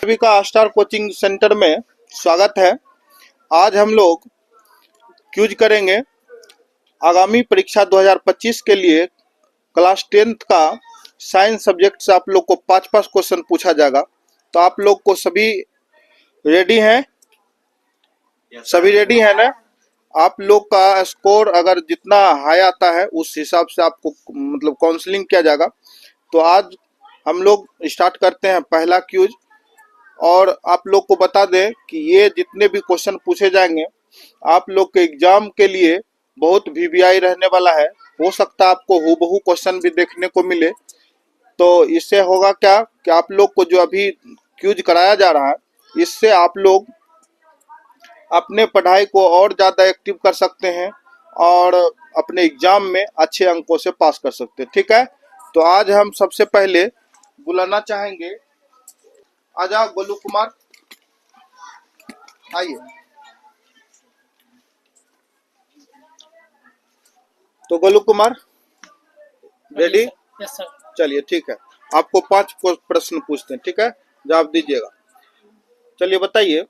सभी का star coaching centre में स्वागत है। आज हम लोग क्यूज करेंगे आगामी परीक्षा 2025 के लिए। क्लास 10th का साइंस सब्जेक्ट से आप लोग को 5-5 क्वेश्चन पूछा जाएगा। तो आप लोग को सभी रेडी हैं? सभी रेडी हैं ना? आप लोग का स्कोर अगर जितना हाई आता है उस हिसाब से आपको मतलब काउंसलिंग किया जाएगा। तो आज हम लोग स्टार्ट करते हैं पहला क्यूज। और आप लोग को बता दें कि ये जितने भी क्वेश्चन पूछे जाएंगे आप लोग के एग्जाम के लिए बहुत वीवीआई रहने वाला है। हो सकता है आपको हूबहू क्वेश्चन भी देखने को मिले। तो इससे होगा क्या कि आप लोग को जो अभी क्यूज कराया जा रहा है इससे आप लोग अपने पढ़ाई को और ज़्यादा एक्टिव कर सकते हैं और अपने एग्जाम में अच्छे अंकों से पास कर सकते हैं। ठीक है, तो आज हम सबसे पहले बुलाना चाहेंगे, आजा गोलू कुमार, आइए। तो Golu Kumar ready? Yes sir. चलिए ठीक है, आपको 5 प्रश्न पूछते हैं, ठीक है, जवाब दीजिएगा। चलिए बताइए,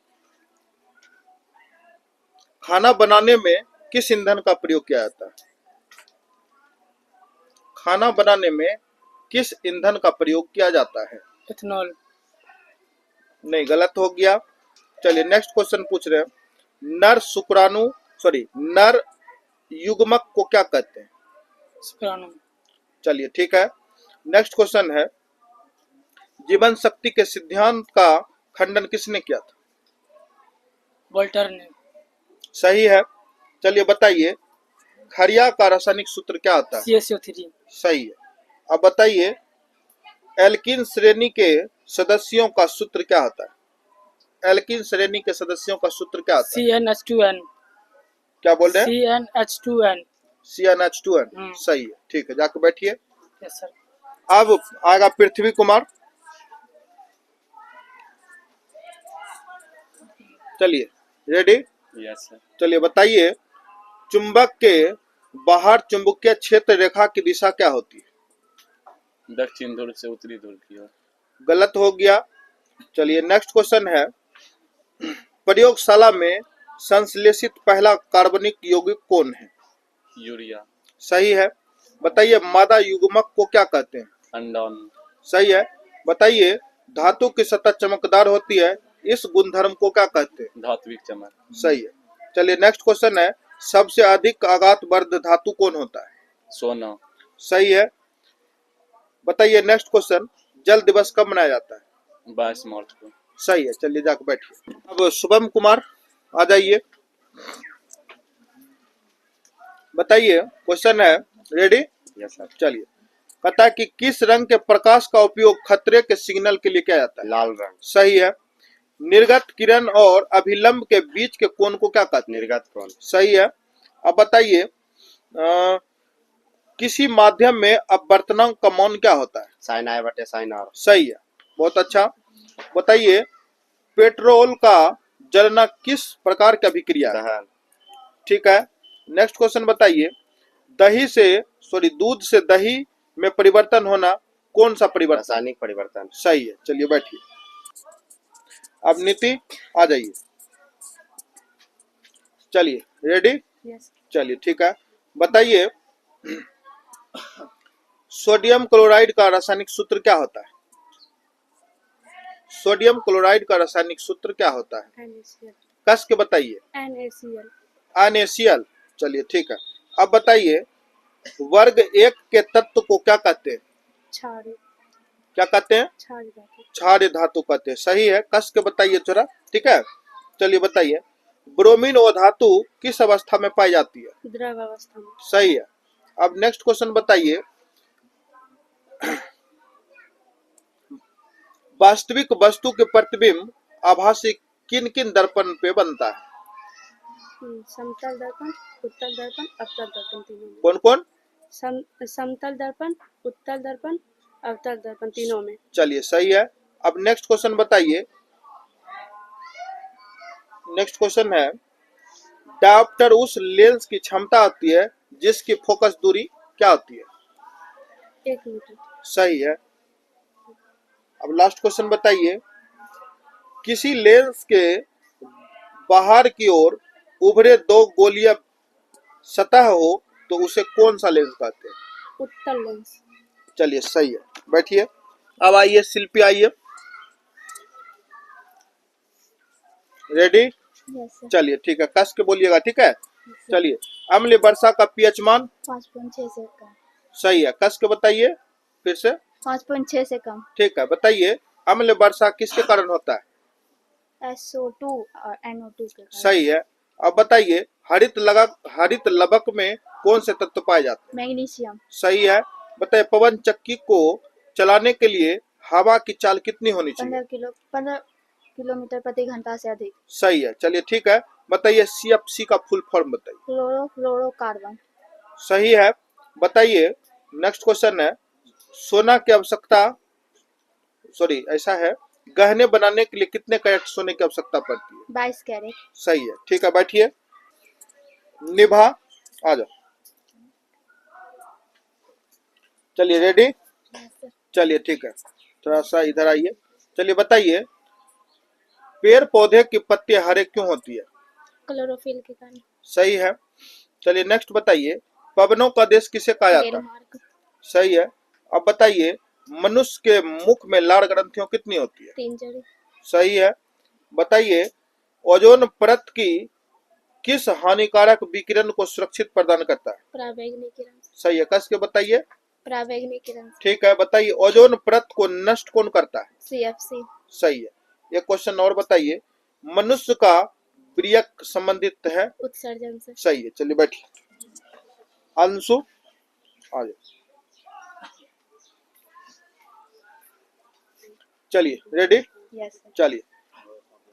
खाना बनाने में किस ईंधन का प्रयोग किया जाता है? खाना बनाने में किस ईंधन का प्रयोग किया जाता है? इथेनॉल। नहीं, गलत हो गया। चलिए नेक्स्ट क्वेश्चन पूछ रहे हैं, नर युग्मक को क्या कहते हैं? शुक्राणु। चलिए ठीक है। नेक्स्ट क्वेश्चन है, जीवन शक्ति के सिद्धांत का खंडन किसने किया था? वोल्टर ने। सही है। चलिए बताइए, खरिया का रासायनिक सूत्र क्या होता है? CaCO3। सही है। अब बताइए, एल्किन श्रेणी के सदस्यों का सूत्र क्या होता है? एल्किन श्रेणी के सदस्यों का सूत्र क्या होता है? CnH2n। क्या बोल रहे हैं? CnH2n। CnH2n। सही है, ठीक है, जाकर बैठिए। Yes sir. अब आएगा पृथ्वी कुमार। चलिए रेडी? Yes sir. चलिए बताइए, चुंबक के बाहर चुंबकीय क्षेत्र रेखा की दिशा क्या होती है? दक्षिण ध्रुव से उत्तरी ध्रुव की ओर। गलत हो गया। चलिए नेक्स्ट क्वेश्चन है, प्रयोगशाला में संश्लेषित पहला कार्बनिक यौगिक कौन है? यूरिया। सही है। बताइए, मादा युग्मक को क्या कहते हैं? अंडोन। सही है। बताइए, धातु की सतह चमकदार होती है, इस गुणधर्म को क्या कहते हैं? धात्विक चमक। सही है। चलिए नेक्स्ट क्वेश्चन है, सबसे अधिक आघात वर्ध धातु कौन होता है? सोना। सही है। बताइए नेक्स्ट क्वेश्चन, जल दिवस कब मनाया जाता है? 22 मार्च को। सही है। चलिए जाकर बैठिए। अब शुभम कुमार आ जाइए। बताइए, क्वेश्चन है, रेडी? Yes sir. चलिए, कहता है कि किस रंग के प्रकाश का उपयोग खतरे के सिग्नल के लिए किया जाता है? लाल रंग। सही है। निर्गत किरण और अभिलंब के बीच के कोण को क्या कहते हैं? निर्गत कोण। सही है। अब बताइए, किसी माध्यम में अपवर्तनांक का मान क्या होता है? साइन आई बटे साइन आर। सही है, बहुत अच्छा। बताइए, पेट्रोल का जलना किस प्रकार की अभिक्रिया है? दहन। ठीक है। नेक्स्ट क्वेश्चन बताइए, दूध से दही में परिवर्तन होना कौन सा परिवर्तन? रासायनिक परिवर्तन। सही है। चलिए बैठिए। अब नीति आ जाइए। चलिए रेडी? यस। चलिए ठीक है। बताइए, सोडियम क्लोराइड का रासायनिक सूत्र क्या होता है? सोडियम क्लोराइड का रासायनिक सूत्र क्या होता है? NaCl। कस के बताइए। NaCl। NaCl। चलिए ठीक है। अब बताइए, वर्ग 1 के तत्व को क्या कहते हैं? क्षार। क्या कहते हैं? क्षार धातु। क्षार धातु कहते हैं। सही है। कस के बताइए थोड़ा, ठीक है। चलिए बताइए, ब्रोमीन वो धातु किस अवस्था में पाई जाती है? द्रव अवस्था में। सही है। अब नेक्स्ट क्वेश्चन बताइए, वास्तविक वस्तु के प्रतिबिंब आभासी किन किन दर्पण पे बनता है? समतल दर्पण, उत्तल दर्पण, अवतल दर्पण, तीनों में। कौन कौन? समतल दर्पण, उत्तल दर्पण, अवतल दर्पण, तीनों में। चलिए सही है। अब नेक्स्ट क्वेश्चन बताइए। नेक्स्ट क्वेश्चन है, डायोप्टर उस लेंस की क्षमता होती है जिसकी फोकस दूरी क्या होती है? 1 मीटर। सही है। अब लास्ट क्वेश्चन बताइए, किसी लेंस के बाहर की ओर उभरे दो गोलीय सतह हो तो उसे कौन सा लेंस कहते हैं? उत्तल लेंस। चलिए सही है, बैठिए। अब आइए शिल्पी, आइए। रेडी? Yes sir. चलिए ठीक है, कस के बोलिएगा, ठीक है। चलिए, अम्ल वर्षा का पीएच मान 5.6 से कम। सही है, कस के बताइए फिर से। 5.6 से कम। ठीक है, बताइए अम्ल वर्षा किसके कारण होता है? SO2 और NO2 के कारण। सही है। अब बताइए हरित लवक में कौन से तत्व पाए जाते हैं? मैग्नीशियम। सही है। बताइए पवन चक्की को चलाने के लिए हवा की चाल कितनी होनी चाहिए? 15 किलोमीटर प्रति घंटा से अधिक। सही है, चलिए ठीक है। बताइए CFC का फुल फॉर्म बताइए। क्लोरोफ्लोरोकार्बन। सही है। बताइए नेक्स्ट क्वेश्चन है, सोना की आवश्यकता ऐसा है, गहने बनाने के लिए कितने कैरेट सोने की आवश्यकता पड़ती है? 22 कैरेट। सही है, ठीक है, बैठिए। निभा, आ जाओ। चलिए रेडी? चलिए ठीक है, थोड़ा सा इधर आइए। चलिए बताइए पेड़ पौधे की पत्तियां हरे क्यों होती है? क्लोरोफिल के कारण। सही है। चलिए नेक्स्ट बताइए पवनों का देश किसे कहा जाता है? डेनमार्क। सही है। अब बताइए मनुष्य के मुख में लाड़ ग्रंथियों कितनी होती है? 3 जोड़ी। सही है। बताइए ओजोन परत की किस हानिकारक विकिरण को सुरक्षित प्रदान करता है? पराबैंगनी किरण। सही है, कस के बताइए। पराबैंगनी किरण। ठीक है, बताइए ओजोन परत को नष्ट कौन करता है? CFC। सही है। एक क्वेश्चन और बताइए, मनुष्य का प्रियक संबंधित है? उत्सर्जन से। सही है, चलिए बैठिए। अंशु, आ जाओ। चलिए रेडी? Yes sir. चलिए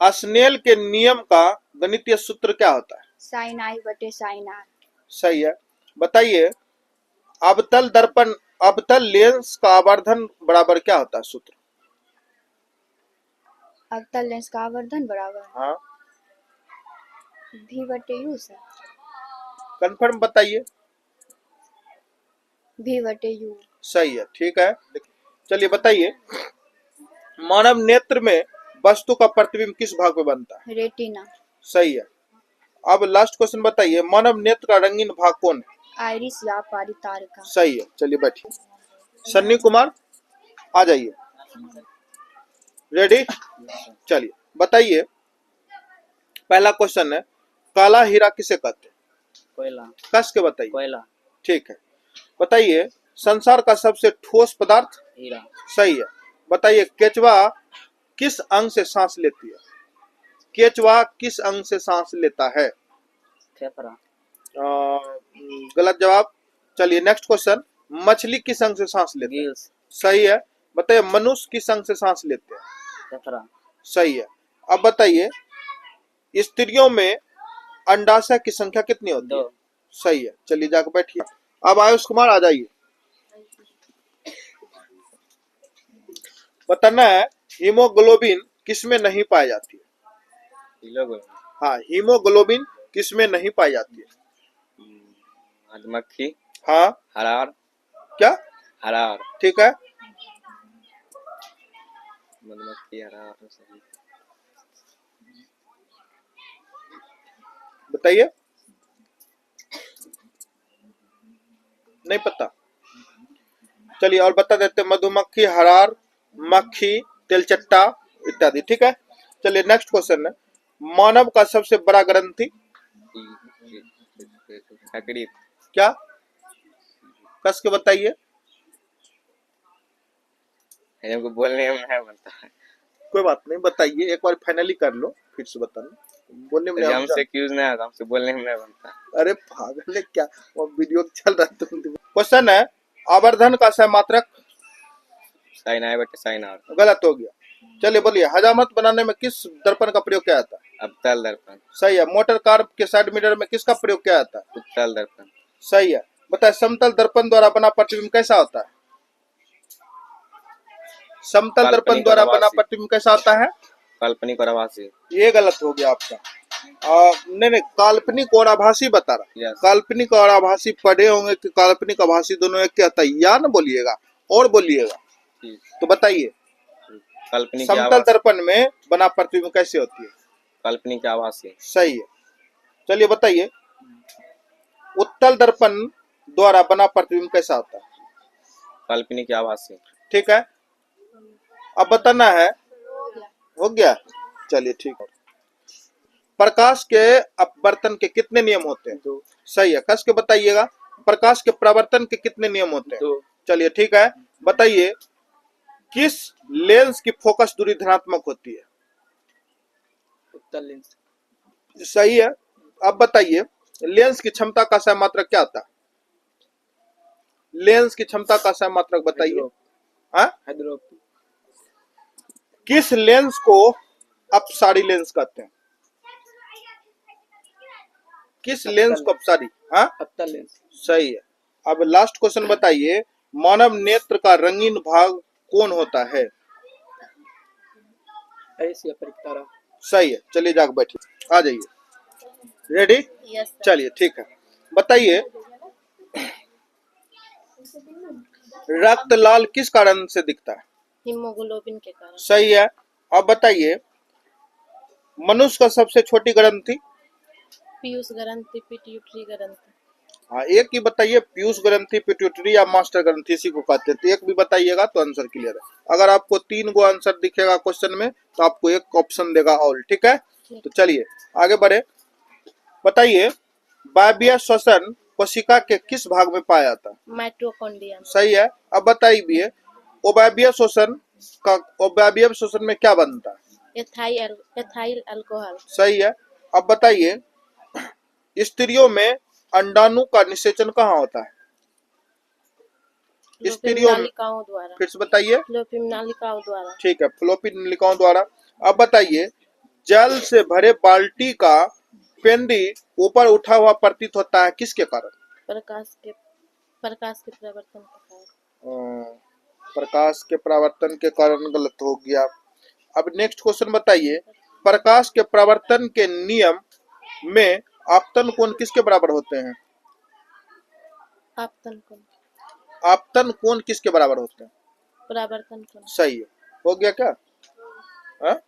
स्नेल के नियम का गणितीय सूत्र क्या होता है? साइन I बटे साइन R। सही है। बताइए अवतल लेंस का आवर्धन बराबर क्या होता है सूत्र? अवतल लेंस का आवर्धन बराबर हाँ, V बटे U सर। कंफर्म बताइए। V बटे U। सही है, ठीक है। चलिए बताइए मानव नेत्र में वस्तु का प्रतिबिंब किस भाग में बनता है? रेटिना। सही है। अब लास्ट क्वेश्चन बताइए मानव नेत्र का रंगीन भाग कौन है? आइरिस या परितारिका। सही है, चलिए बैठिए। सन्नी कुमार, आ जाइए। रेडी? चलिए बताइए पहला क्वेश्चन है, काला हीरा किसे कहते हैं? कोयला। कस के बताइए। कोयला। ठीक है। बताइए संसार का सबसे ठोस पदार्थ? हीरा। सही है। बताइए केचवा किस अंग से सांस लेती है? केचवा किस अंग से सांस लेता है? फेफड़ा। गलत जवाब। चलिए नेक्स्ट क्वेश्चन, मछली किस अंग से सांस लेती है? गिल्स। सही है। बताइए मनुष्य किस अंग से सांस लेते हैं? फेफड़ा। सही है। अब बताइए स्त्रियों में अंडाशय की संख्या कितनी होती है? 2। सही है, चलिए जाकर बैठिए। अब आयुष कुमार, आ जाइए। बताना है हीमोग्लोबिन किसमें नहीं पाई जाती है? हाँ, हीमोग्लोबिन किसमें नहीं पाई जाती है? मधुमक्खी। हाँ, हरार। क्या? हरार। ठीक है। मधुमक्खी हरार सही। बताइए। नहीं पता? चलिए और बता देते हैं, मधुमक्खी, हरार, मक्खी, तेलचट्टा इत्यादि। ठीक है। चलिए नेक्स्ट क्वेश्चन है, मानव का सबसे बड़ा ग्रंथि? यकृत। क्या? कस के बताइए। हमको बोलने में है बनता है। कोई बात नहीं, बताइए, एक बार फाइनली कर लो फिर से बताना। बोलने में नहीं हमसे क्यूज नहीं आता, हमसे बोलने में नहीं बनता। अरे पागल है क्या, वो वीडियो चल रहा है। क्वेश्चन है आवर्धन का सहमात्रक? साइन I बटे साइन R। गलत हो गया। चलिए बोलिए हजामत बनाने में किस दर्पण का प्रयोग किया जाता है? अवतल दर्पण। सही है। मोटर कार के साइड मिरर में किसका प्रयोग किया जाता है? उत्तल दर्पण। सही है। बताए समतल दर्पण द्वारा बना प्रतिबिंब कैसा होता है? समतल दर्पण द्वारा बना प्रतिबिंब कैसा होता है? काल्पनिक और आभासी। ये गलत हो गया आपका। नहीं, काल्पनिक और आभासी बता रहा। Yes. काल्पनिक और आभासी पढ़े होंगे कि काल्पनिक आभासी दोनों एक क्या होता है, या ना बोलिएगा और बोलिएगा। तो बताइए काल्पनिक समतल आभासी। दर्पण में बना प्रतिबिंब कैसे होती है? काल्पनिक आभासी। सही है। चलिए बताइए, उत्तल दर्पण द्वारा बना प्रतिबिंब कैसा होता है? काल्पनिक आभासी। ठीक है, अब बताना है। हो गया, चलिए ठीक है। प्रकाश के अपवर्तन के कितने नियम होते हैं? 2। सही है, कस के बताइएगा। प्रकाश के परावर्तन के कितने नियम होते हैं? 2। चलिए ठीक है, बताइए किस लेंस की फोकस दूरी धनात्मक होती है? उत्तल लेंस। सही है। अब बताइए लेंस की क्षमता का सहमात्रक क्या होता है? लेंस की क्षमता का सहमात्रक बताइए। हाँ? हाइड्रोप। किस लेंस को अपसारी लेंस कहते हैं? किस लेंस को अपसारी? हाँ, उत्तल लेंस। सही है। अब लास्ट क्वेश्चन बताइए, मानव नेत्र का रंगीन भाग कौन होता है? एशिया परिक्तारा। सही है, चलिए जाकर बैठिए, आ जाइए। रेडी? यस चलिए ठीक है, बताइए रक्त लाल किस कारण से दिखता है? हीमोग्लोबिन के कारण। सही है। अब बताइए मनुष्य का सबसे छोटी ग्रंथि? पीयूष ग्रंथि, पिट्यूटरी ग्रंथि। हाँ, एक ही बताइए, पीयूष ग्रंथि, पिट्यूटरी या मास्टर ग्रंथि, इसी को कहते हैं। तो एक भी बताइएगा तो आंसर क्लियर है। अगर आपको 3 गो आंसर दिखेगा क्वेश्चन में तो आपको एक ऑप्शन देगा ऑल। ठीक है, तो चलिए आगे बढ़े। बताइए वायवीय श्वसन कोशिका के किस भाग में पाया जाता है? माइटोकॉन्ड्रिया में। सही है। अब बताइए अवायवीय श्वसन में क्या बनता है? Ethyl alcohol. सही है। अब बताइए स्त्रियों में अंडाणु का निषेचन कहाँ होता है? स्त्रियों में, नालिकाओं द्वारा। फिर से बताइए। फ्लोपिम नालिकाओं द्वारा। ठीक है, फ्लोपिन नलिकाओं द्वारा। अब बताइए जल से भरे बाल्टी का पेंदी ऊपर उठा हुआ प्रतीत होता है किसके कारण? प्रकाश के प्रवर्तन के कारण। प्रकाश के परावर्तन के कारण गलत हो गया। अब नेक्स्ट क्वेश्चन बताइए, प्रकाश के परावर्तन के नियम में आपतन कोण किसके बराबर होते हैं? आपतन कोण। आपतन कोण किसके बराबर होते हैं? परावर्तन कोण। सही है। हो गया क्या? हाँ?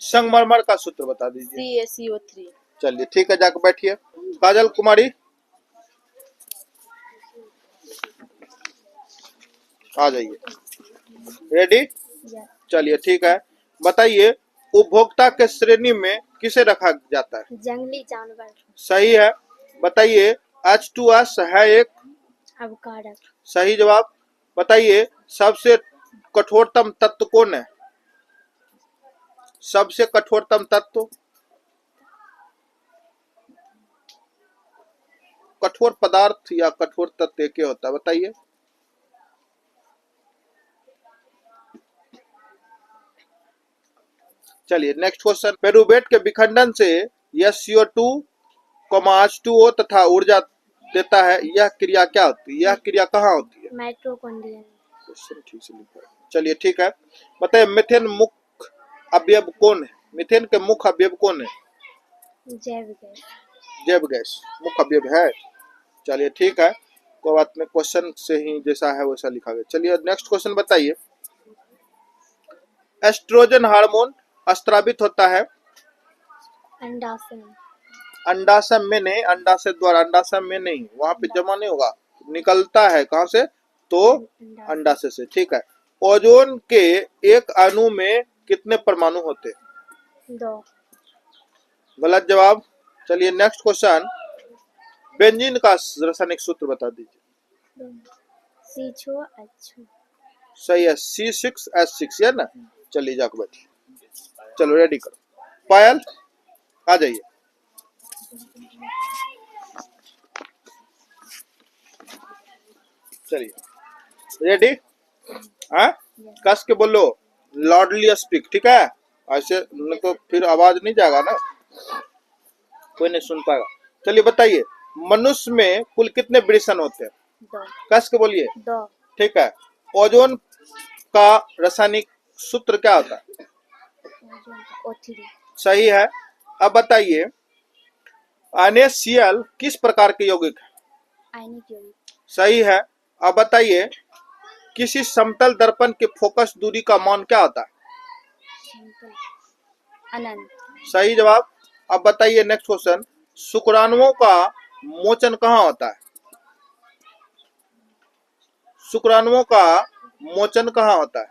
संगमरमर का सूत्र बता दीजिए। CaCO3। चलिए ठीक है, जाकर बैठिए। काजल कुमारी आ जाइए। रेडी? चलिए ठीक है, बताइए उपभोक्ता के श्रेणी में किसे रखा जाता है? जंगली जानवर। सही है। बताइए H2S है एक अवकारक। सही जवाब। बताइए सबसे कठोरतम तत्व कौन है? सबसे कठोरतम तत्व, कठोर पदार्थ या कठोर तत्व क्या होता है बताइए? चलिए नेक्स्ट क्वेश्चन, पेरुवेट के विखंडन से यह CO2, H2O तथा ऊर्जा देता है, यह क्रिया क्या होती है? यह क्रिया कहाँ होती है? माइटोकॉन्ड्रिया। क्वेश्चन ठीक से लिखा है। चलिए ठीक है, बताइए मीथेन मुख्य अवयव कौन है? मीथेन के मुख्य अवयव कौन है? जैव गैस। जैव गैस मुख्य अवयव है। चलिए ठीक है, कोई बात नहीं, क्वेश्चन से ही जैसा है वैसा लिखा गया। चलिए नेक्स्ट क्वेश्चन बताइए, एस्ट्रोजन हार्मोन स्रावित होता है अंडाशय में। अंडाशय में नहीं, अंडाशय द्वारा, अंडाशय में नहीं, वहां पे जमा नहीं होगा, निकलता है कहां से? तो अंडाशय से। ठीक है, ओजोन के एक अणु में कितने परमाणु होते हैं? 2। गलत जवाब। चलिए नेक्स्ट क्वेश्चन, बेंजीन का रासायनिक सूत्र बता दीजिए। C6H6। सही है, C6H6 है ना। चलिए जाकर बैठिए, चलो रेडी करो। पायल आ जाइए। चलिए रेडी? हाँ, कस के बोलो, लॉर्डली स्पीक। ठीक है, ऐसे न तो फिर आवाज नहीं जाएगा ना, कोई नहीं सुन पाएगा। चलिए बताइए मनुष्य में कुल कितने वृषण होते हैं? 2। कस के बोलिए। 2। ठीक है, ओजोन का रासायनिक सूत्र क्या होता है? O3। सही है। अब बताइए NaCl किस प्रकार के यौगिक है? आयनिक यौगिक। सही है। अब बताइए किसी समतल दर्पण के फोकस दूरी का मान क्या होता है? समतल अनंत। सही जवाब। अब बताइए नेक्स्ट क्वेश्चन, शुक्राणुओं का मोचन कहाँ होता है? शुक्राणुओं का मोचन कहाँ होता है?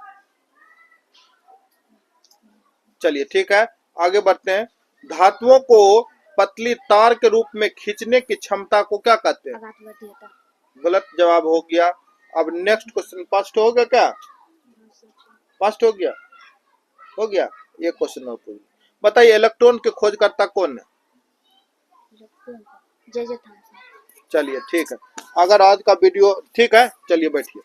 चलिए ठीक है, आगे बढ़ते हैं। धातुओं को पतली तार के रूप में खींचने की क्षमता को क्या कहते हैं? अघातवर्तीयता। गलत जवाब हो गया। अब नेक्स्ट क्वेश्चन, पास्ट हो गया क्या? पास्ट हो गया, हो गया। ये क्वेश्चन और पूछिए। बताइए इलेक्ट्रॉन के खोजकर्ता कौन है? जे जे थॉमसन। चलिए ठीक है, अगर आज का वीडियो ठीक है, चलिए बैठिए।